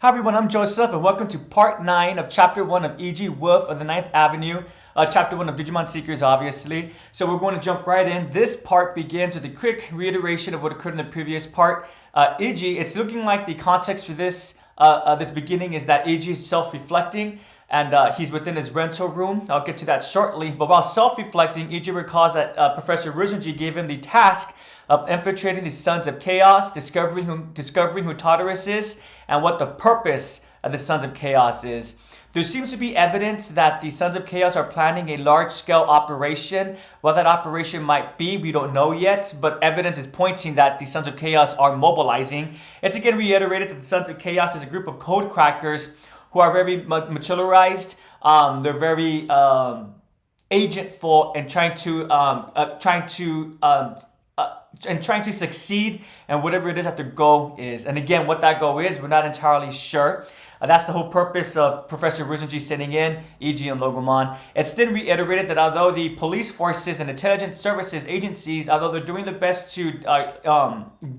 Hi everyone, I'm Joseph and welcome to part 9 of chapter 1 of Eiji Wolf of the Ninth Avenue, chapter 1 of Digimon Seekers obviously. So we're going to jump right in. This part begins with a quick reiteration of what occurred in the previous part. Eiji, it's looking like the context for this beginning is that Eiji is self-reflecting and he's within his rental room. I'll get to that shortly. But while self-reflecting, Eiji recalls that Professor Rizunji gave him the task of infiltrating the Sons of Chaos, discovering who Tartarus is, and what the purpose of the Sons of Chaos is. There seems to be evidence that the Sons of Chaos are planning a large-scale operation. What that operation might be, we don't know yet, but evidence is pointing that the Sons of Chaos are mobilizing. It's again reiterated that the Sons of Chaos is a group of code crackers who are very mature-ized. They're very agentful and trying to succeed in whatever it is that their goal is. And again, what that goal is, we're not entirely sure. That's the whole purpose of Professor Rizunji sitting in, Eiji and Logomon. It's then reiterated that although the police forces and intelligence services agencies, although they're doing their best to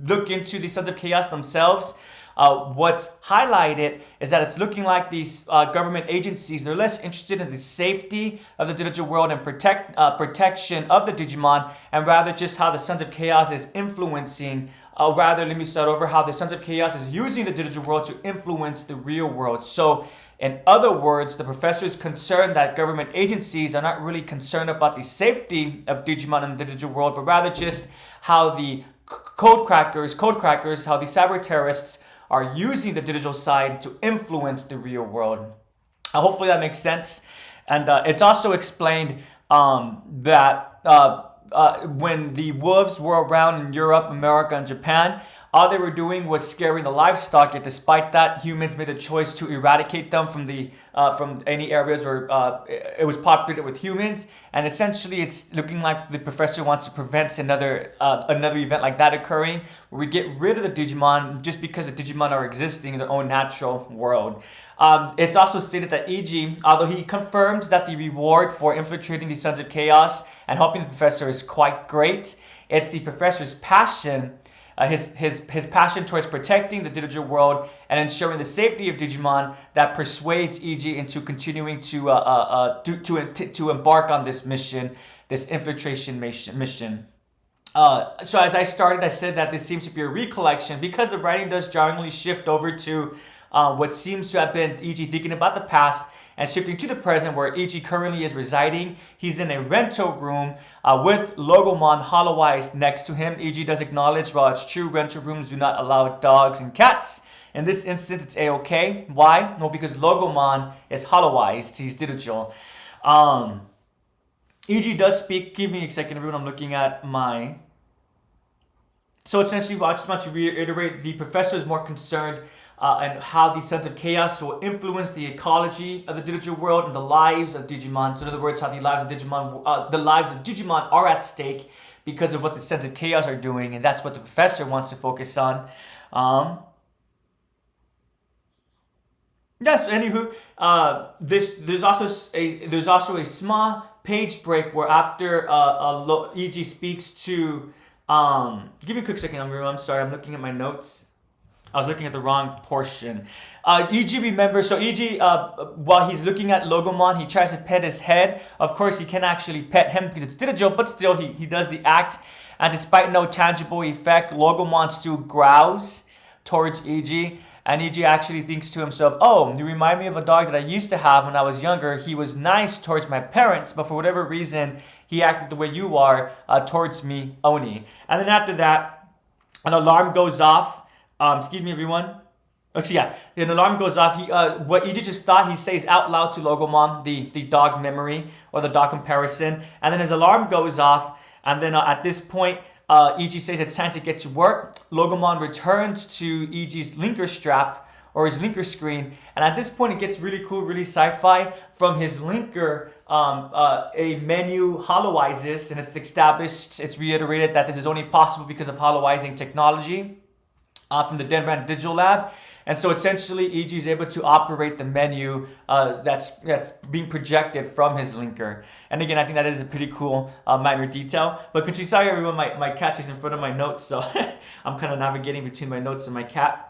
look into the Sons of Chaos themselves, what's highlighted is that it's looking like these government agencies, they're less interested in the safety of the digital world and protection of the Digimon, and rather just how the Sons of Chaos is influencing, let me start over, how the Sons of Chaos is using the digital world to influence the real world. So, in other words, the professor is concerned that government agencies are not really concerned about the safety of Digimon in the digital world, but rather just how the code crackers, how the cyber terrorists are using the digital side to influence the real world. Hopefully that makes sense. And it's also explained that when the wolves were around in Europe, America, and Japan, all they were doing was scaring the livestock. Yet despite that, humans made a choice to eradicate them from any areas where it was populated with humans. And essentially, it's looking like the professor wants to prevent another event like that occurring, where we get rid of the Digimon just because the Digimon are existing in their own natural world. It's also stated that Eiji, although he confirms that the reward for infiltrating the Sons of Chaos and helping the professor is quite great, it's the professor's passion. His passion towards protecting the digital world and ensuring the safety of Digimon that persuades Eiji into continuing to embark on this mission, this infiltration mission. So as I started, I said that this seems to be a recollection because the writing does generally shift over to what seems to have been Eiji thinking about the past and shifting to the present where Eiji currently is residing. He's in a rental room with Logomon hollow-eyed next to him. Eiji does acknowledge, while it's true, rental rooms do not allow dogs and cats. In this instance, it's a-okay. Why? No, because Logomon is hollow-eyed. He's digital. Eiji does speak. Give me a second, everyone. I'm looking at my... So essentially, I just want to reiterate, the professor is more concerned and how the Sons of Chaos will influence the ecology of the digital world and the lives of Digimon. So in other words, how the lives of Digimon are at stake because of what the Sons of Chaos are doing, and that's what the professor wants to focus on. Yes. Anywho, there's also a small page break where after Eiji speaks to give me a quick second. I'm sorry. I'm looking at my notes. I was looking at the wrong portion. Eiji remembers, so Eiji, while he's looking at Logomon, he tries to pet his head. Of course, he can actually pet him because it's digital, but still, he does the act. And despite no tangible effect, Logomon still growls towards Eiji. And Eiji actually thinks to himself, oh, you remind me of a dog that I used to have when I was younger. He was nice towards my parents, but for whatever reason, he acted the way you are towards me, Oni. And then after that, an alarm goes off. Excuse me, everyone. Actually, yeah, an alarm goes off. What Eiji just thought, he says out loud to Logomon, the dog memory or the dog comparison, and then his alarm goes off. And then at this point, Eiji says it's time to get to work. Logomon returns to Eiji's linker strap or his linker screen, and at this point, it gets really cool, really sci-fi. From his linker, a menu hollow-izes, and it's established, it's reiterated that this is only possible because of hollow-izing technology from the Denman Digital Lab. And so essentially, Eiji is able to operate the menu that's being projected from his linker. And again, I think that is a pretty cool minor detail. But could you sorry everyone, my cat is in front of my notes, so I'm kind of navigating between my notes and my cat.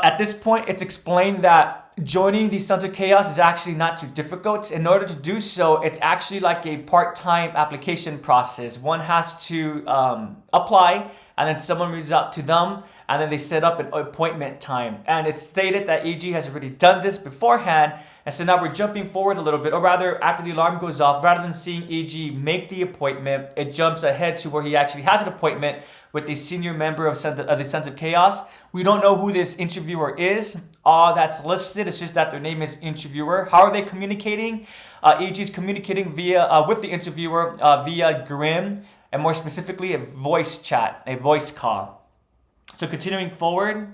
At this point, it's explained that joining the Sons of Chaos is actually not too difficult. In order to do so, it's actually like a part-time application process. One has to apply, and then someone reaches out to them, and then they set up an appointment time. And it's stated that Eiji has already done this beforehand, and so now we're jumping forward a little bit, or rather, after the alarm goes off, rather than seeing Eiji make the appointment, it jumps ahead to where he actually has an appointment with a senior member of the Sons of Chaos. We don't know who this interviewer is. All that's listed, it's just that their name is interviewer. How are they communicating? Eiji's communicating via with the interviewer via Grim, and more specifically, a voice chat, a voice call. So continuing forward.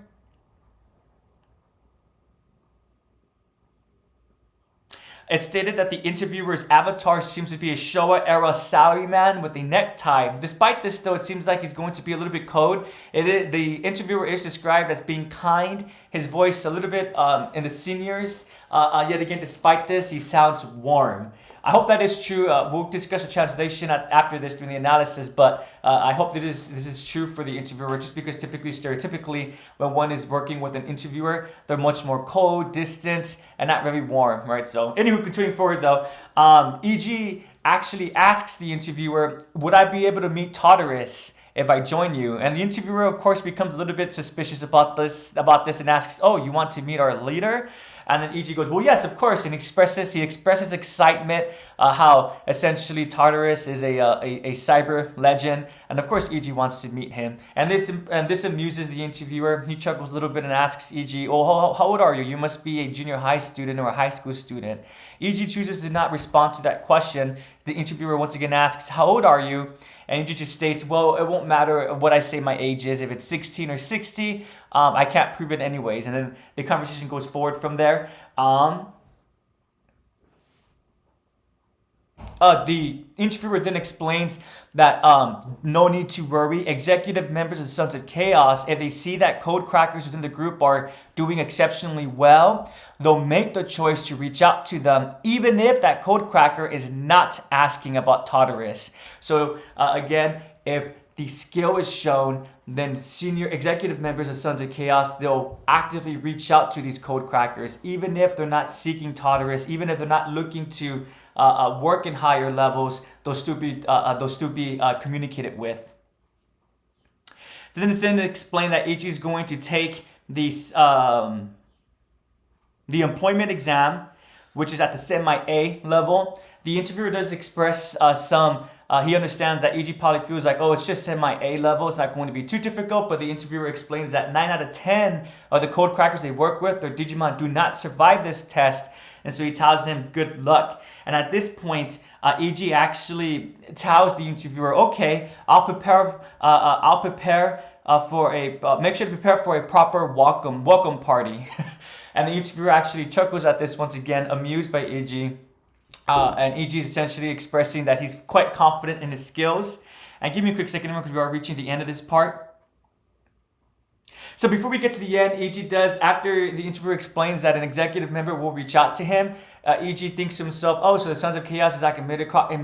It's stated that the interviewer's avatar seems to be a Showa-era salaryman with a necktie. Despite this, though, it seems like he's going to be a little bit cold. The interviewer is described as being kind. His voice a little bit in the seniors. Yet again, despite this, he sounds warm. I hope that is true. We'll discuss the translation after this during the analysis, but I hope that this is true for the interviewer, just because typically, stereotypically, when one is working with an interviewer, they're much more cold, distant, and not very warm, right? So, anywho, continuing forward though, Eiji actually asks the interviewer, would I be able to meet Tartarus if I join you? And the interviewer, of course, becomes a little bit suspicious about this and asks, oh, you want to meet our leader? And then Eiji goes, well, yes, of course, and he expresses excitement, how essentially Tartarus is a cyber legend, and of course Eiji wants to meet him. And this amuses the interviewer. He chuckles a little bit and asks Eiji, oh, how old are you? You must be a junior high student or a high school student. Eiji chooses to not respond to that question. The interviewer once again asks, how old are you? And Eiji just states, well, it won't matter what I say my age is. If it's 16 or 60, I can't prove it anyways. And then the conversation goes forward from there. The interviewer then explains that no need to worry. Executive members of the Sons of Chaos, if they see that code crackers within the group are doing exceptionally well, they'll make the choice to reach out to them, even if that code cracker is not asking about Tartarus. So again, if the skill is shown, then senior executive members of Sons of Chaos, they'll actively reach out to these code crackers, even if they're not seeking Tartarus, even if they're not looking to work in higher levels, they'll still be communicated with. Then it's then explained that Eiichi is going to take the employment exam, which is at the semi-A level. The interviewer does express he understands that Eiji probably feels like, oh, it's just semi-A level, it's not going to be too difficult, but the interviewer explains that 9 out of 10 of the code crackers they work with, their Digimon, do not survive this test, and so he tells him good luck. And at this point, Eiji actually tells the interviewer, okay, make sure to prepare for a proper welcome party. And the interviewer actually chuckles at this once again, amused by Eiji. And Eiji is essentially expressing that he's quite confident in his skills. And give me a quick second because we are reaching the end of this part. So before we get to the end, Eiji does, after the interviewer explains that an executive member will reach out to him, Eiji thinks to himself, oh, so the Sons of Chaos is like a mediocrity.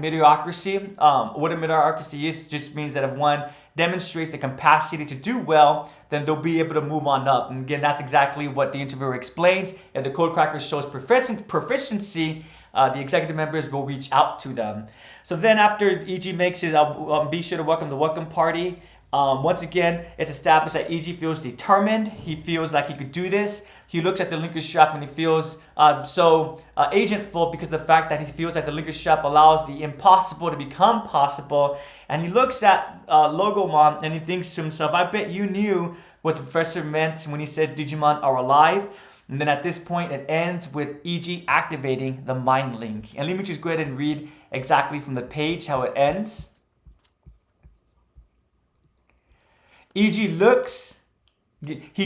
What a mediocrity is just means that if one demonstrates the capacity to do well, then they'll be able to move on up. And again, that's exactly what the interviewer explains. If the code cracker shows proficiency, the executive members will reach out to them. So then after Eiji makes his, be sure to welcome the welcome party. Once again, it's established that Eiji feels determined. He feels like he could do this. He looks at the linker strap and he feels so agentful because of the fact that he feels like the linker strap allows the impossible to become possible. And he looks at Logomon and he thinks to himself, I bet you knew what the professor meant when he said Digimon are alive. And then at this point, it ends with Eiji activating the mind link. And let me just go ahead and read exactly from the page how it ends. Eiji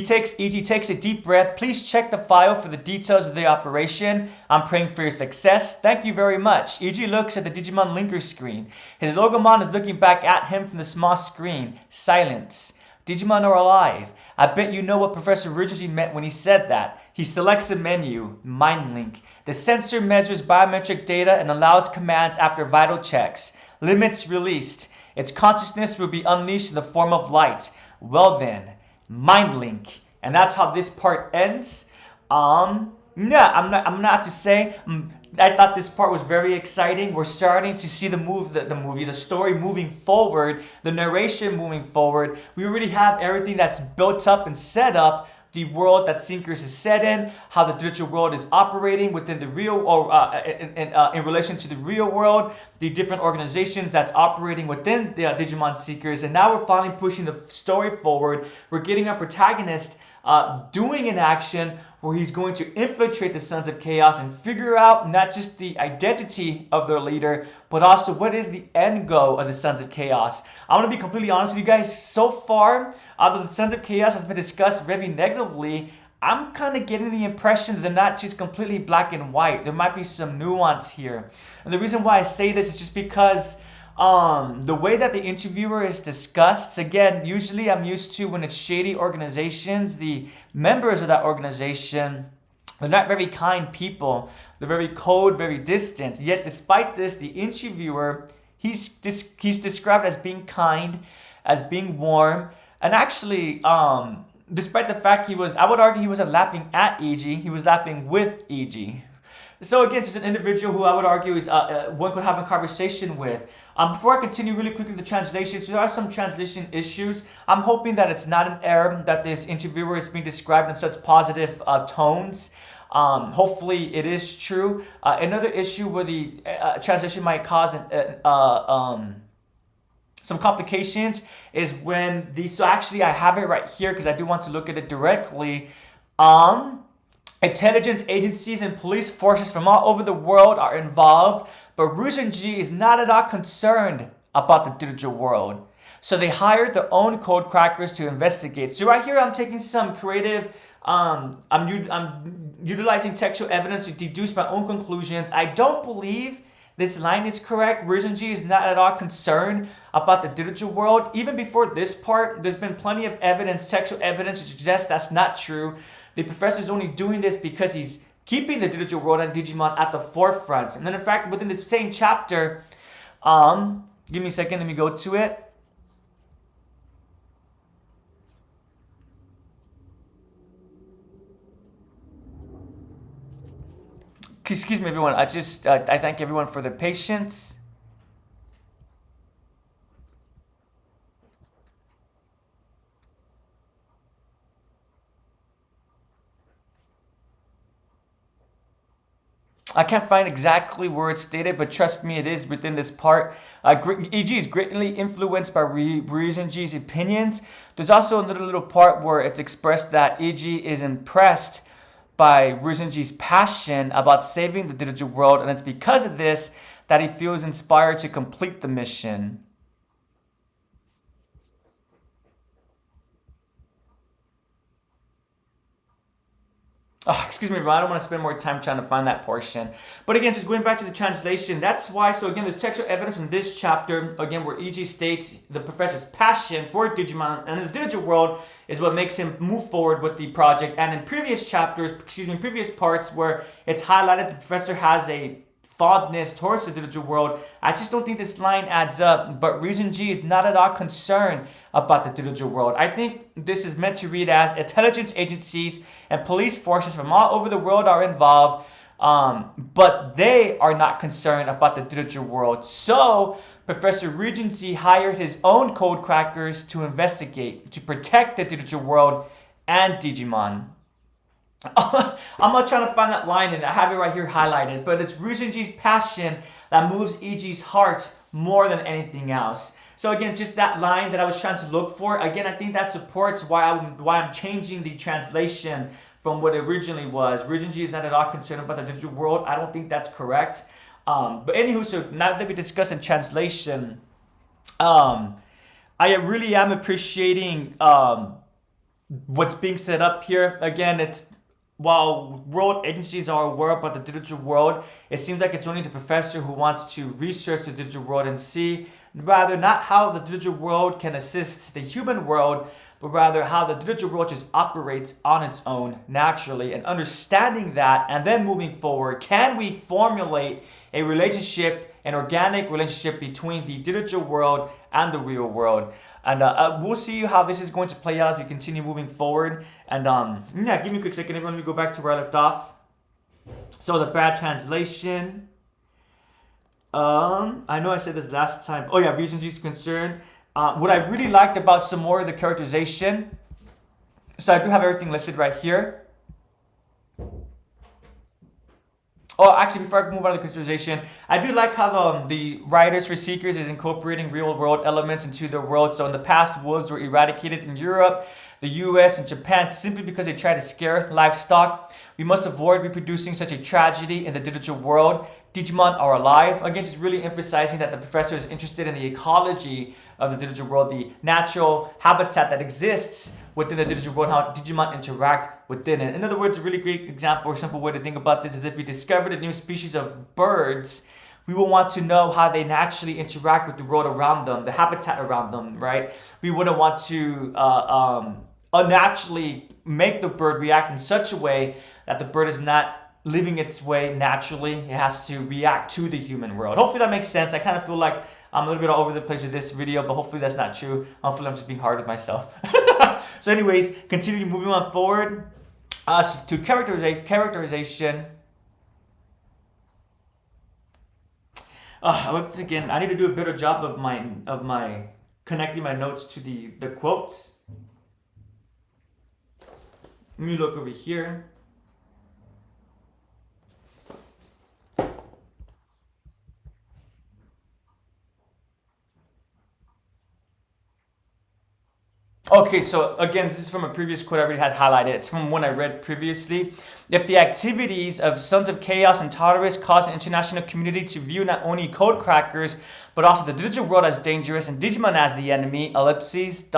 takes a deep breath. Please check the file for the details of the operation. I'm praying for your success. Thank you very much. Eiji looks at the Digimon linker screen. His Logomon is looking back at him from the small screen. Silence. Digimon are alive. I bet you know what Professor Rijiji meant when he said that. He selects a menu, Mind Link. The sensor measures biometric data and allows commands after vital checks. Limits released. Its consciousness will be unleashed in the form of light. Well then, Mind Link. And that's how this part ends. Yeah, I'm not to say. I thought this part was very exciting. We're starting to see the story moving forward, the narration moving forward. We already have everything that's built up and set up. The world that Sinkers is set in, how the digital world is operating within the real, or in relation to the real world, the different organizations that's operating within the Digimon Seekers, and now we're finally pushing the story forward. We're getting our protagonist doing an action where he's going to infiltrate the Sons of Chaos and figure out not just the identity of their leader, but also what is the end goal of the Sons of Chaos. I want to be completely honest with you guys. So far, although the Sons of Chaos has been discussed very negatively, I'm kind of getting the impression that they're not just completely black and white. There might be some nuance here. And the reason why I say this is just because the way that the interviewer is discussed, again, usually I'm used to when it's shady organizations, the members of that organization, they're not very kind people. They're very cold, very distant. Yet despite this, the interviewer, he's described as being kind, as being warm, and actually, despite the fact I would argue he wasn't laughing at Eiji, he was laughing with Eiji. So again, just an individual who I would argue is one could have a conversation with. Before I continue really quickly the translation, so there are some translation issues. I'm hoping that it's not an error, that this interviewer is being described in such positive tones. Hopefully it is true. Another issue where the translation might cause some complications is when so actually I have it right here because I do want to look at it directly. Intelligence agencies and police forces from all over the world are involved, but Ruzenji is not at all concerned about the digital world. So they hired their own code crackers to investigate. So right here I'm taking some creative, I'm utilizing textual evidence to deduce my own conclusions. I don't believe this line is correct. Ruzenji is not at all concerned about the digital world. Even before this part, there's been plenty of evidence, textual evidence to suggest that's not true. The professor is only doing this because he's keeping the digital world and Digimon at the forefront. And then in fact, within this same chapter, give me a second, let me go to it. Excuse me, everyone. I thank everyone for their patience. I can't find exactly where it's stated, but trust me, it is within this part. Eiji is greatly influenced by Ruzenji's opinions. There's also another little part where it's expressed that Eiji is impressed by Ruzenji's passion about saving the digital world, and it's because of this that he feels inspired to complete the mission. Oh, excuse me, everyone. I don't want to spend more time trying to find that portion. But again, just going back to the translation, that's why. So again, there's textual evidence from this chapter, again, where Eiji states the professor's passion for Digimon and the digital world is what makes him move forward with the project. And in previous chapters, previous parts where it's highlighted the professor has a fondness towards the digital world, I just don't think this line adds up. But Ruzenji is not at all concerned about the digital world. I think this is meant to read as intelligence agencies and police forces from all over the world are involved, but they are not concerned about the digital world. So Professor Ruzenji hired his own code crackers to investigate, to protect the digital world and Digimon. I'm not trying to find that line, and I have it right here highlighted, but it's Ruzenji's passion that moves Eiji's heart more than anything else. So again, just that line that I was trying to look for, again, I think that supports why I'm changing the translation from what it originally was. Ruzenji is not at all concerned about the digital world. I don't think that's correct. But anywho, so now that we discuss in translation, I really am appreciating what's being set up here. Again, it's while world agencies are aware about the digital world, it seems like it's only the professor who wants to research the digital world and see rather not how the digital world can assist the human world, but rather how the digital world just operates on its own naturally. And understanding that and then moving forward, can we formulate a relationship, an organic relationship between the digital world and the real world? And we'll see how this is going to play out as we continue moving forward. And yeah, give me a quick second. Everyone, let me go back to where I left off. So the bad translation. I know I said this last time. Oh yeah, reasons he's concerned. What I really liked about some more of the characterization. So I do have everything listed right here. Oh, actually, before I move on to the characterization, I do like how the writers for Seekers is incorporating real-world elements into their world. So in the past, wolves were eradicated in Europe, the US, and Japan simply because they tried to scare livestock. We must avoid reproducing such a tragedy in the digital world. Digimon are alive. Again, just really emphasizing that the professor is interested in the ecology of the digital world, the natural habitat that exists within the digital world, how Digimon interact within it. In other words, a really great example or simple way to think about this is if we discovered a new species of birds, we will want to know how they naturally interact with the world around them, the habitat around them, right? We wouldn't want to unnaturally make the bird react in such a way that the bird is not living its way naturally. It has to react to the human world. Hopefully that makes sense. I kind of feel like I'm a little bit all over the place with this video, but hopefully that's not true. Hopefully I'm just being hard with myself. So anyways, continue moving on forward to characterization. Once again, I need to do a better job of my connecting my notes to the quotes. Let me look over here. Okay, so again, this is from a previous quote I already had highlighted. It's from one I read previously. If the activities of Sons of Chaos and Tartarus cause the international community to view not only code crackers, but also the digital world as dangerous and Digimon as the enemy, ellipses, ...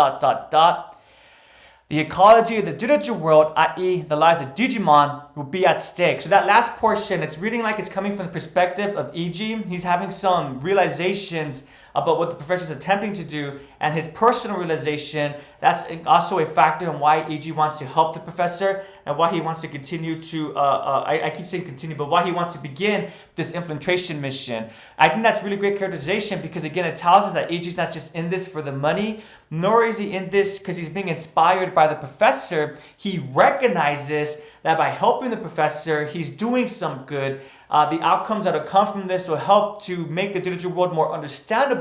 The ecology of the digital world, i.e. the lives of Digimon, will be at stake. So that last portion, it's reading like it's coming from the perspective of Eiji. He's having some realizations about what the professor is attempting to do, and his personal realization, that's also a factor in why Eiji wants to help the professor and why he wants to continue to, I keep saying continue, but why he wants to begin this infiltration mission. I think that's really great characterization because again, it tells us that Eiji's not just in this for the money, nor is he in this because he's being inspired by the professor. He recognizes that by helping the professor, he's doing some good. The outcomes that will come from this will help to make the digital world more understandable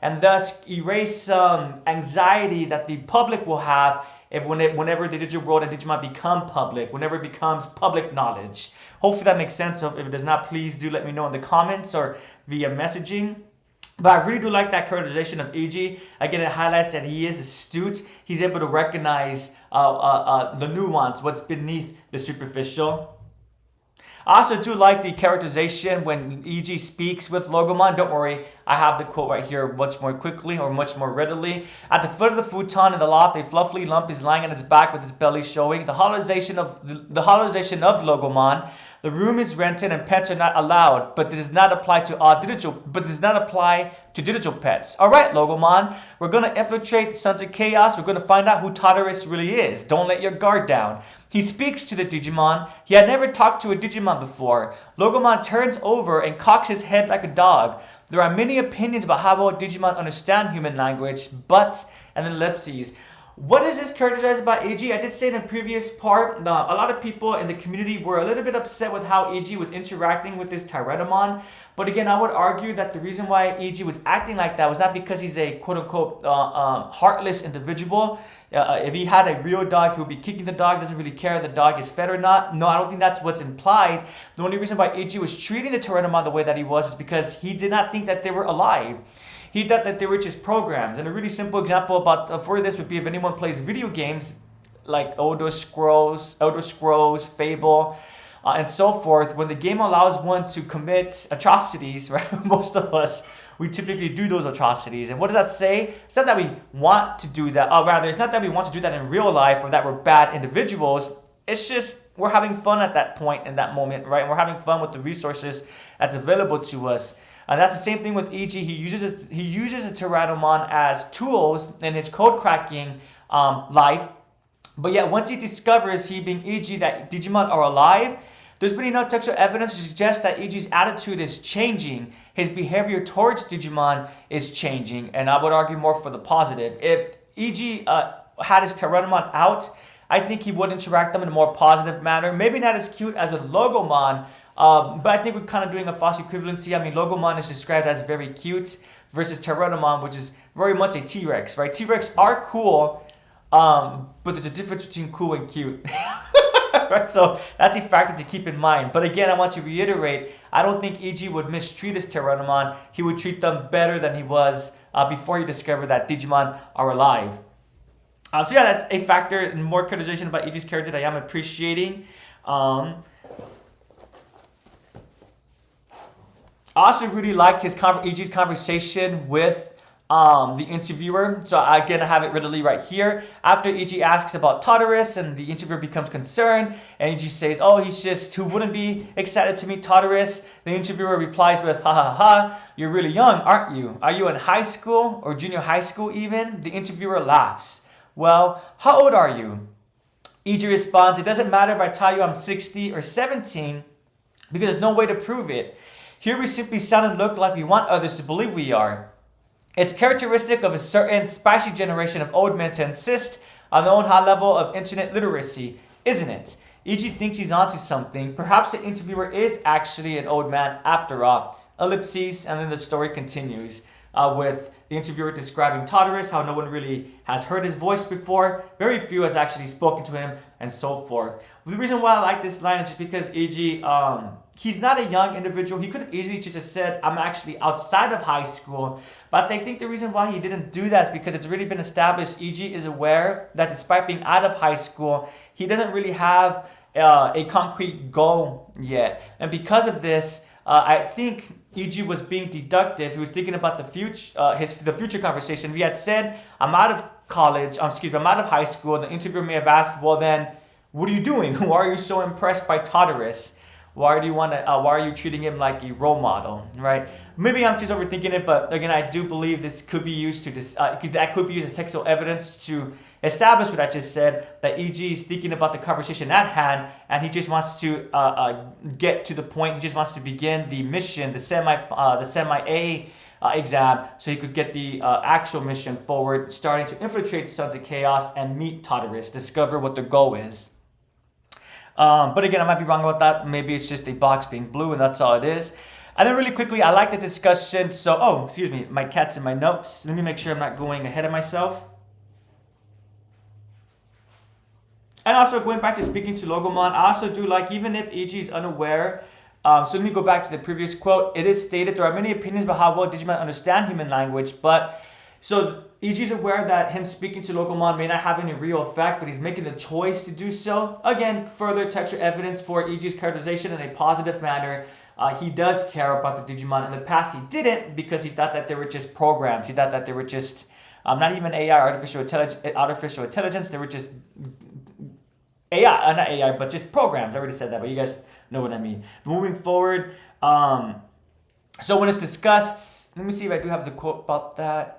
and thus erase some anxiety that the public will have whenever the digital world and Digimon become public, whenever it becomes public knowledge. Hopefully that makes sense. If it does not, please do let me know in the comments or via messaging. But I really do like that characterization of Eiji. Again, it highlights that he is astute. He's able to recognize the nuance, what's beneath the superficial. I also do like the characterization when Eiji speaks with Logomon. Don't worry, I have the quote right here much more quickly or much more readily. At the foot of the futon in the loft, a fluffy lump is lying on its back with its belly showing. The hollow-ization of Logomon. The room is rented and pets are not allowed, but this does not apply to digital pets. All right, Logomon, we're gonna infiltrate Sons of Chaos. We're gonna find out who Tartarus really is. Don't let your guard down. He speaks to the Digimon. He had never talked to a Digimon before. Logomon turns over and cocks his head like a dog. There are many opinions about how well Digimon understand human language, but, and then ellipses. What is this characterized by Eiji? I did say in a previous part, a lot of people in the community were a little bit upset with how Eiji was interacting with this Tyrannomon. But again, I would argue that the reason why Eiji was acting like that was not because he's a quote-unquote heartless individual. If he had a real dog, he would be kicking the dog, doesn't really care if the dog is fed or not. No, I don't think that's what's implied. The only reason why Eiji was treating the Tyrannomon the way that he was is because he did not think that they were alive. He thought that they were just programs. And a really simple example for this would be if anyone plays video games like Elder Scrolls, Fable, and so forth. When the game allows one to commit atrocities, right? Most of us, we typically do those atrocities. And what does that say? It's not that we want to do that. Rather, it's not that we want to do that in real life or that we're bad individuals. It's just we're having fun at that point in that moment, right? And we're having fun with the resources that's available to us. And that's the same thing with Eiji. He uses the Tyrannomon as tools in his code cracking life. But yet once he discovers, he being Eiji, that Digimon are alive, there's been no textual evidence to suggest that Eiji's attitude is changing. His behavior towards Digimon is changing. And I would argue more for the positive. If Eiji had his Tyrannomon out, I think he would interact them in a more positive manner. Maybe not as cute as with Logomon, but I think we're kind of doing a false equivalency. I mean, Logomon is described as very cute versus Tyrannomon, which is very much a T-Rex, right? T-Rex are cool, but there's a difference between cool and cute. Right? So that's a factor to keep in mind. But again, I want to reiterate, I don't think Eiji would mistreat his Tyrannomon. He would treat them better than he was before he discovered that Digimon are alive. So yeah, that's a factor and more characterization about Eiji's character that I am appreciating. I also really liked Eiji's conversation with the interviewer. So again, I have it readily right here. After Eiji asks about Tartarus and the interviewer becomes concerned, and Eiji says, oh, he's just, who wouldn't be excited to meet Tartarus? The interviewer replies with, ha ha ha, you're really young, aren't you? Are you in high school or junior high school even? The interviewer laughs. Well, how old are you? Eiji responds, it doesn't matter if I tell you I'm 60 or 17 because there's no way to prove it. Here we simply sound and look like we want others to believe we are. It's characteristic of a certain spicy generation of old men to insist on their own high level of internet literacy, isn't it? Eiji thinks he's onto something. Perhaps the interviewer is actually an old man after all. Ellipses, and then the story continues with the interviewer describing Tartarus, how no one really has heard his voice before, very few has actually spoken to him, and so forth. The reason why I like this line is just because Eiji, he's not a young individual. He could have easily just said, I'm actually outside of high school. But I think the reason why he didn't do that is because it's really been established Eiji is aware that despite being out of high school, he doesn't really have a concrete goal yet. And because of this, I think Eiji was being deductive. He was thinking about the future, the future conversation. If he had said, I'm out of college, I'm out of high school, the interviewer may have asked, well then, what are you doing? Why are you so impressed by Tartarus? Why are you treating him like a role model, right? Maybe I'm just overthinking it, but again, I do believe this could be used to that could be used as sexual evidence to establish what I just said, that Eiji is thinking about the conversation at hand, and he just wants to get to the point. He just wants to begin the mission, the semi-A exam, so he could get the actual mission forward, starting to infiltrate the Sons of Chaos and meet Tartarus, discover what their goal is. But again, I might be wrong about that. Maybe it's just a box being blue and that's all it is. And then really quickly, I like the discussion. So, excuse me, my cat's in my notes. Let me make sure I'm not going ahead of myself. And also going back to speaking to Logomon, I also do like, even if Eiji is unaware, so let me go back to the previous quote. It is stated, there are many opinions about how well Digimon understand human language, but so Eiji is aware that him speaking to Logomon may not have any real effect, but he's making the choice to do so. Again, further textual evidence for Eiji's characterization in a positive manner. He does care about the Digimon. In the past, he didn't because he thought that they were just programs. He thought that they were just not even AI, artificial intelligence. They were just AI, not AI, but just programs. I already said that, but you guys know what I mean. Moving forward, so when it's discussed, let me see if I do have the quote about that.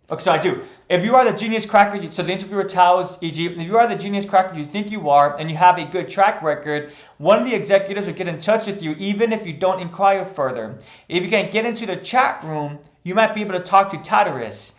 Okay, so I do. If you are the genius cracker, so the interviewer tells Eiji, if you are the genius cracker you think you are, and you have a good track record, one of the executives will get in touch with you even if you don't inquire further. If you can get into the chat room, you might be able to talk to Tartarus.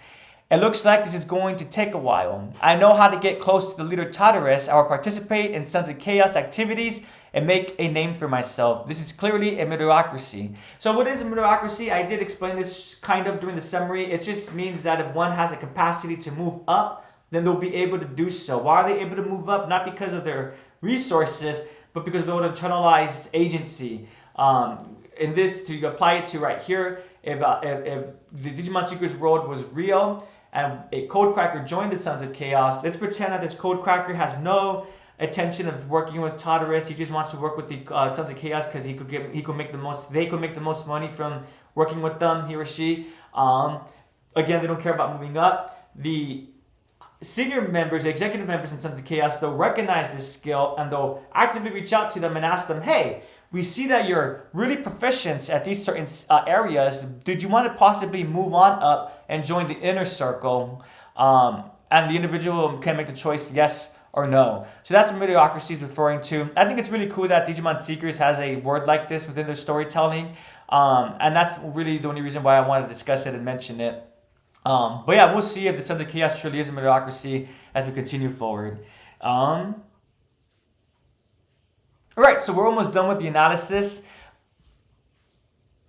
It looks like this is going to take a while. I know how to get close to the leader Tartarus. I will participate in Sons of Chaos activities and make a name for myself. This is clearly a meritocracy. So what is a meritocracy? I did explain this kind of during the summary. It just means that if one has a capacity to move up, then they'll be able to do so. Why are they able to move up? Not because of their resources, but because of their internalized agency. In this, to apply it to right here, if the Digimon Seekers World was real, and a code cracker joined the Sons of Chaos, let's pretend that this code cracker has no intention of working with Tartarus. He just wants to work with the Sons of Chaos because they could make the most money from working with them, he or she. Again, they don't care about moving up. The senior members, the executive members in Sons of Chaos, they'll recognize this skill and they'll actively reach out to them and ask them, hey, we see that you're really proficient at these certain areas. Did you want to possibly move on up and join the inner circle? And the individual can make the choice yes or no. So that's what meritocracy is referring to. I think it's really cool that Digimon Seekers has a word like this within their storytelling. And that's really the only reason why I wanted to discuss it and mention it. But yeah, we'll see if the Sons of Chaos truly is a meritocracy as we continue forward. All right, so we're almost done with the analysis.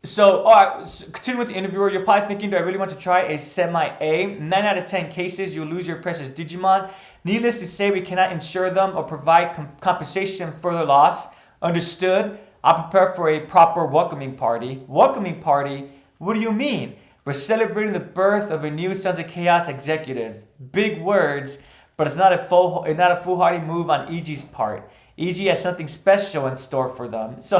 So, all right, so continue with the interviewer. You're probably thinking, do I really want to try a semi-A? 9 out of 10 cases, you'll lose your precious Digimon. Needless to say, we cannot insure them or provide compensation for their loss. Understood? I'll prepare for a proper welcoming party. Welcoming party? What do you mean? We're celebrating the birth of a new Sons of Chaos executive. Big words, but it's not a foolhardy move on Eiji's part. Eiji has something special in store for them. So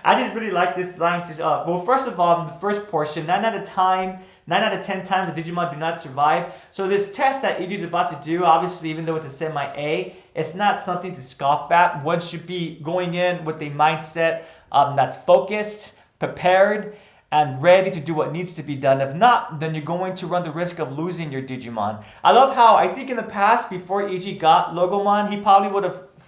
I just really like this line. Well, first of all, in the first portion, 9 out of 10 times the Digimon do not survive. So this test that Eiji's about to do, obviously, even though it's a semi-A, it's not something to scoff at. One should be going in with a mindset that's focused, prepared, and ready to do what needs to be done. If not, then you're going to run the risk of losing your Digimon. I love how, I think in the past, before Eiji got Logomon,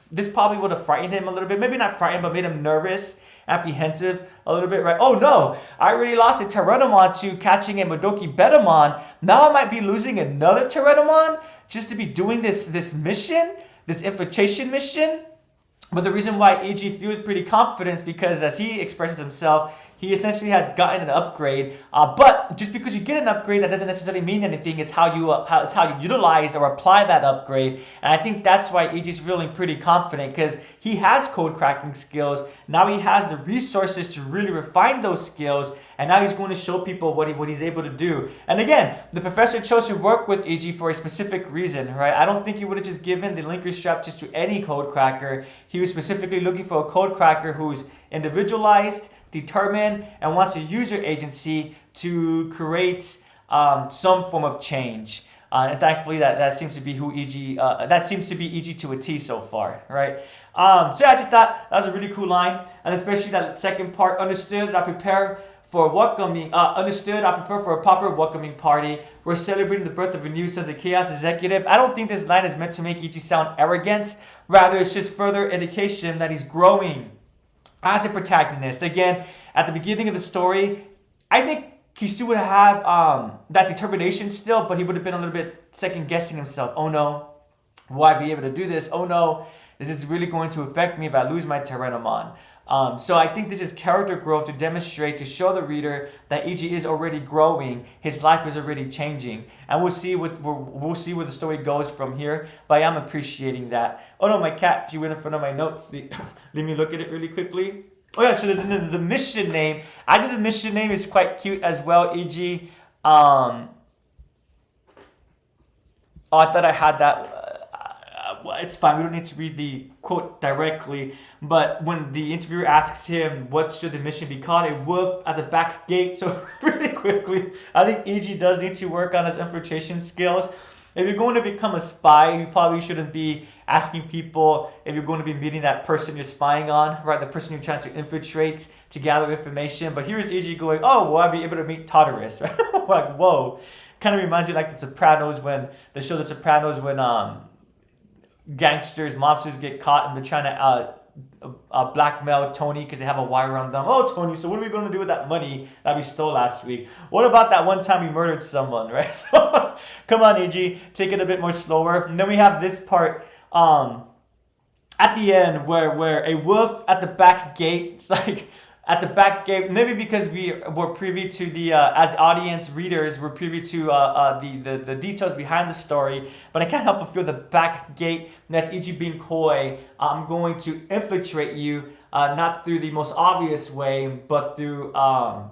this probably would have frightened him a little bit. Maybe not frightened, but made him nervous, apprehensive a little bit, right? Oh no, I already lost a Tyrannomon to catching a Modoki Betamon. Now I might be losing another Tyrannomon just to be doing this mission, this infiltration mission. But the reason why Eiji feels pretty confident is because, as he expresses himself, he essentially has gotten an upgrade. But just because you get an upgrade, that doesn't necessarily mean anything. It's how you utilize or apply that upgrade. And I think that's why Eiji's feeling pretty confident, because he has code cracking skills. Now he has the resources to really refine those skills, and now he's going to show people what he's able to do. And again, the professor chose to work with Eiji for a specific reason, right? I don't think he would have just given the linker strap just to any code cracker. He was specifically looking for a code cracker who's individualized, determined, and wants to use your agency to create some form of change. And thankfully, that seems to be who Eiji. That seems to be Eiji to a T so far, right? So yeah, I just thought that was a really cool line, and especially that second part. Understood. I prepare for welcoming. Understood. I prepare for a proper welcoming party. We're celebrating the birth of a new Sons of Chaos executive. I don't think this line is meant to make Eiji sound arrogant. Rather, it's just further indication that he's growing as a protagonist. Again, at the beginning of the story, I think he still would have that determination still, but he would have been a little bit second guessing himself. Oh no, will I be able to do this? Oh no, is this really going to affect me if I lose my Tyrannomon? So I think this is character growth to demonstrate, to show the reader that Eiji is already growing, his life is already changing, and we'll see where the story goes from here. But I am appreciating that. Oh no, my cat, she went in front of my notes. Let me look at it really quickly. Oh yeah, so the mission name, I think the mission name is quite cute as well, Eiji. Oh, I thought I had that. It's fine, we don't need to read the quote directly, but when the interviewer asks him what should the mission be called, a wolf at the back gate. So really quickly, I think Eiji does need to work on his infiltration skills. If you're going to become a spy, you probably shouldn't be asking people if you're going to be meeting that person you're spying on, right? The person you're trying to infiltrate to gather information. But here's Eiji going, oh, will I be able to meet Tartarus? Right? Like, whoa. Kind of reminds me like The Sopranos, when gangsters, mobsters get caught and they're trying to blackmail Tony because they have a wire on them. Oh, Tony, so what are we going to do with that money that we stole last week? What about that one time we murdered someone, right? So, come on, Eiji, take it a bit more slower. And then we have this part at the end where a wolf at the back gate, it's like at the back gate, maybe because we were privy to the, as audience readers, we're privy to the details behind the story, but I can't help but feel the back gate, that's Eiji being coy. I'm going to infiltrate you, not through the most obvious way, but through a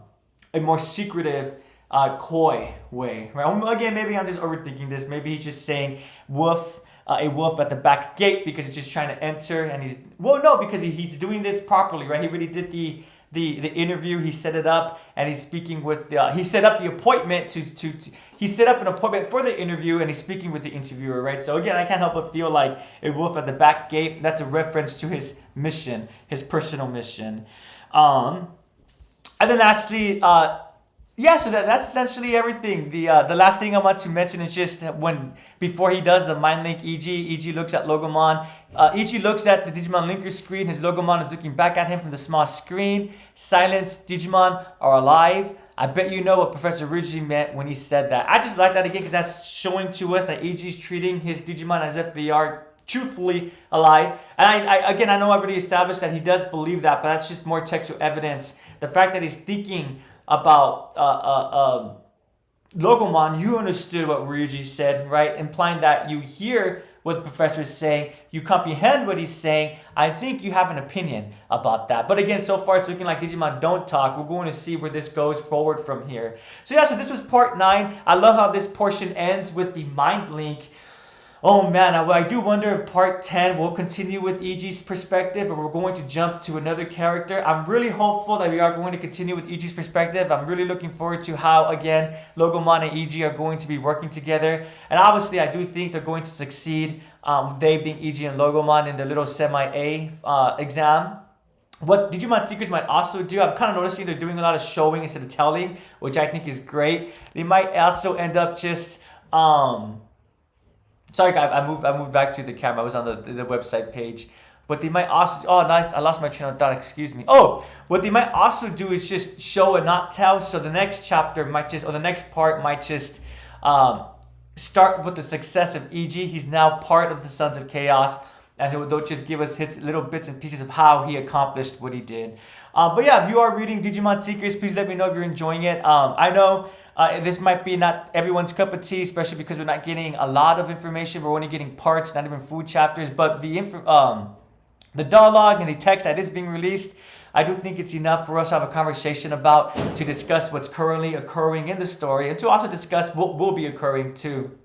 more secretive, coy way, right? Again, maybe I'm just overthinking this. Maybe he's just saying wolf, a wolf at the back gate because he's just trying to enter, and because he's doing this properly, right? He really did the interview, he set it up, and he's speaking with he set up the appointment he set up an appointment for the interview, and he's speaking with the interviewer, right? So again, I can't help but feel like a wolf at the back gate, that's a reference to his mission, his personal mission. And then lastly, Yeah, so that's essentially everything. The last thing I want to mention is just when before he does the mind link EG looks at Logomon. EG looks at the Digimon linker screen. His Logomon is looking back at him from the small screen. Silence Digimon are alive. I bet you know what Professor Ruji meant when he said that. I just like that again because that's showing to us that EG is treating his Digimon as if they are truthfully alive. And I know I already established that he does believe that, but that's just more textual evidence. The fact that he's thinking about Logomon, you understood what Ryuji said, right? Implying that you hear what the professor is saying, you comprehend what he's saying. I think you have an opinion about that. But again, so far it's looking like Digimon don't talk. We're going to see where this goes forward from here. So yeah, so this was part 9. I love how this portion ends with the mind link. Oh man, I do wonder if part 10 will continue with Eiji's perspective or we're going to jump to another character. I'm really hopeful that we are going to continue with Eiji's perspective. I'm really looking forward to how, again, Logomon and Eiji are going to be working together. And obviously, I do think they're going to succeed, they being Eiji and Logomon in their little semi-A exam. What Digimon Seekers might also do, I'm kind of noticing they're doing a lot of showing instead of telling, which I think is great. They might also end up just... Sorry, I moved back to the camera. I was on the website page. What they might also... Oh, nice. I lost my train of thought. Excuse me. Oh, what they might also do is just show and not tell. So the next chapter might just... Or the next part might just start with the success of Eiji. He's now part of the Sons of Chaos. And they'll just give us little bits and pieces of how he accomplished what he did. But yeah, if you are reading Digimon Seekers, please let me know if you're enjoying it. I know this might be not everyone's cup of tea, especially because we're not getting a lot of information. We're only getting parts, not even full chapters. But the dialogue and the text that is being released, I do think it's enough for us to have a conversation about, to discuss what's currently occurring in the story, and to also discuss what will be occurring too.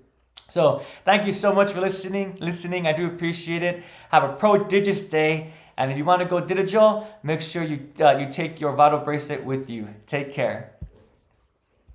So thank you so much for listening. I do appreciate it. Have a prodigious day. And if you want to go digital, make sure you take your vital bracelet with you. Take care.